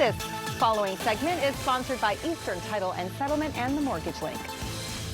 This following segment is sponsored by Eastern Title and Settlement and the Mortgage Link.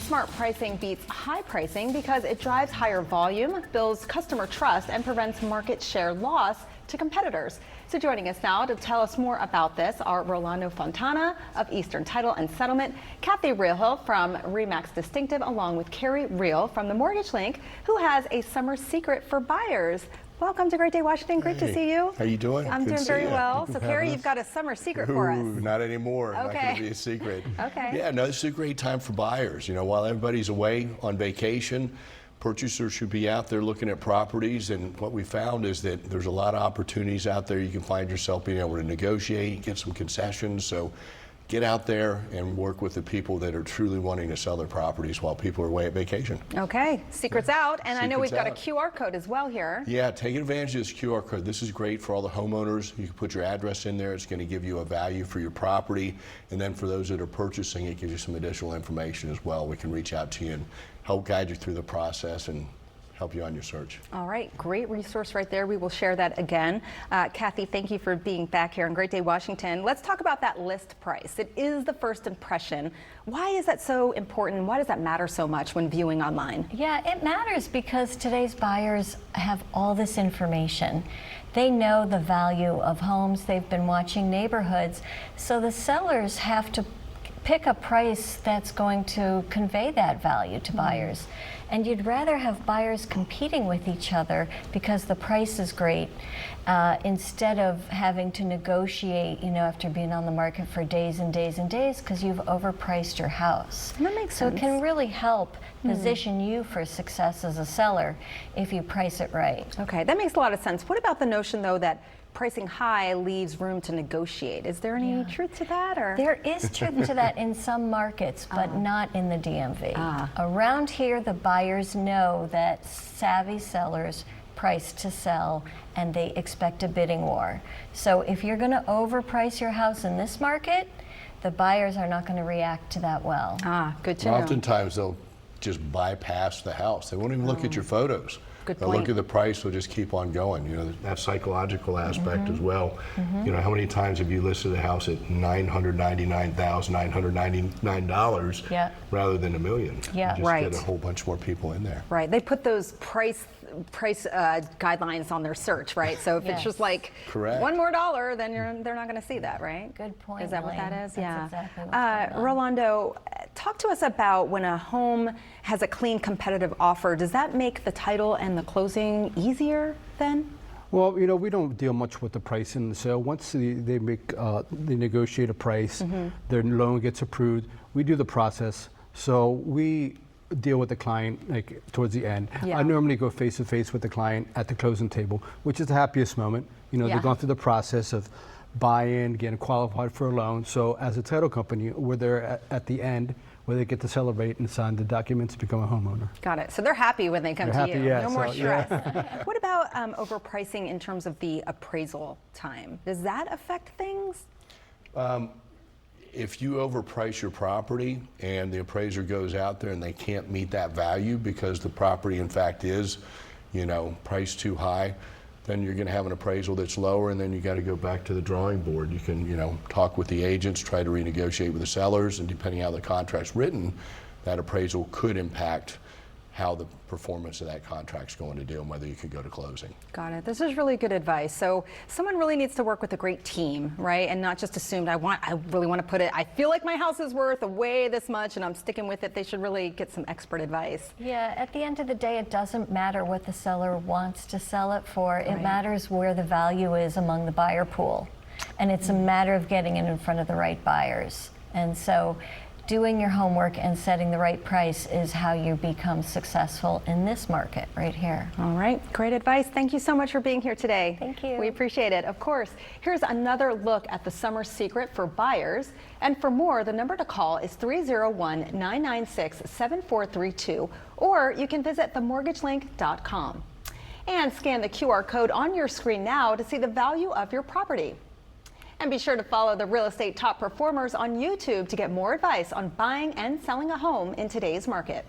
Smart pricing beats high pricing because it drives higher volume, builds customer trust, and prevents market share loss to competitors. So joining us now to tell us more about this are Rolando Fontana of Eastern Title and Settlement, Kathy Rehill from REMAX Distinctive, along with Carey Riel from the Mortgage Link, who has a summer secret for buyers. Welcome to Great Day Washington. Great to see you. How you doing? I'm doing very well. So Carey, you've got a summer secret for us. Not anymore. Okay. Not going to be a secret. Okay. Yeah, no, this is a great time for buyers. You know, while everybody's away on vacation, purchasers should be out there looking at properties, and what we found is that there's a lot of opportunities out there. You can find yourself being able to negotiate, get some concessions. So get out there and work with the people that are truly wanting to sell their properties while people are away at vacation. Okay, secret's out, and I know we've got a out. QR code as well here. Yeah, take advantage of this QR code. This is great for all the homeowners. You can put your address in there. It's going to give you a value for your property, and then for those that are purchasing, it gives you some additional information as well. We can reach out to you and help guide you through the process and help you on your search. All right, great resource right there. We will share that again. Kathy, thank you for being back here on Great Day Washington. Let's talk about that list price. It is the first impression. Why is that so important? Why does that matter so much when viewing online? Yeah, it matters because today's buyers have all this information. They know the value of homes. They've been watching neighborhoods. So the sellers have to pick a price that's going to convey that value to buyers. And you'd rather have buyers competing with each other because the price is great, instead of having to negotiate, you know, after being on the market for days and days and days because you've overpriced your house. That makes sense. So it can really help position you for success as a seller if you price it right. Okay, that makes a lot of sense. What about the notion, though, that pricing high leaves room to negotiate? Is there any truth to that? Or There is truth to that in some markets, but not in the DMV. Around here, the buyers know that savvy sellers price to sell and they expect a bidding war. So if you're going to overprice your house in this market, the buyers are not going to react to that well. Good to know. Oftentimes they'll just bypass the house. They won't even look at your photos. Good They'll point. look at the price, they'll just keep on going. You know, that psychological aspect as well. You know, how many times have you listed a house at $999,999 rather than $1 million? Yeah, you just right. get a whole bunch more people in there. Right, they put those price guidelines on their search, right? So if it's just like Correct. $1 more, then they're not going to see that, right? Good point, Is that what that Elaine. is? That's exactly what's going on. Rolando, talk to us about when a home has a clean, competitive offer. Does that make the title and the closing easier then? Well, you know, we don't deal much with the pricing. So once they negotiate a price, their loan gets approved, we do the process. So we deal with the client like towards the end. Yeah. I normally go face to face with the client at the closing table, which is the happiest moment. You know, they've gone through the process of buy-in, getting qualified for a loan. So as a title company, we're there at the end where they get to celebrate and sign the documents to become a homeowner. Got it. So they're happy when they come They're to happy, you. yeah, No more so, stress. What about overpricing in terms of the appraisal time? Does that affect things? If you overprice your property and the appraiser goes out there and they can't meet that value because the property in fact is, you know, priced too high, then you're going to have an appraisal that's lower, and then you got to go back to the drawing board. You can, you know, talk with the agents, try to renegotiate with the sellers, and depending how the contract's written, that appraisal could impact how the performance of that contract's going to do and whether you could go to closing. Got it. This is really good advice. So someone really needs to work with a great team, right? And not just assumed, I really want to put it, I feel like my house is worth way this much and I'm sticking with it. They should really get some expert advice. Yeah, at the end of the day, it doesn't matter what the seller wants to sell it for. It matters where the value is among the buyer pool. And it's a matter of getting it in front of the right buyers. And so doing your homework and setting the right price is how you become successful in this market right here. All right, great advice. Thank you so much for being here today. Thank you. We appreciate it. Of course, here's another look at the summer secret for buyers. And for more, the number to call is 301-996-7432, or you can visit themortgagelink.com. And scan the QR code on your screen now to see the value of your property. And be sure to follow the real estate top performers on YouTube to get more advice on buying and selling a home in today's market.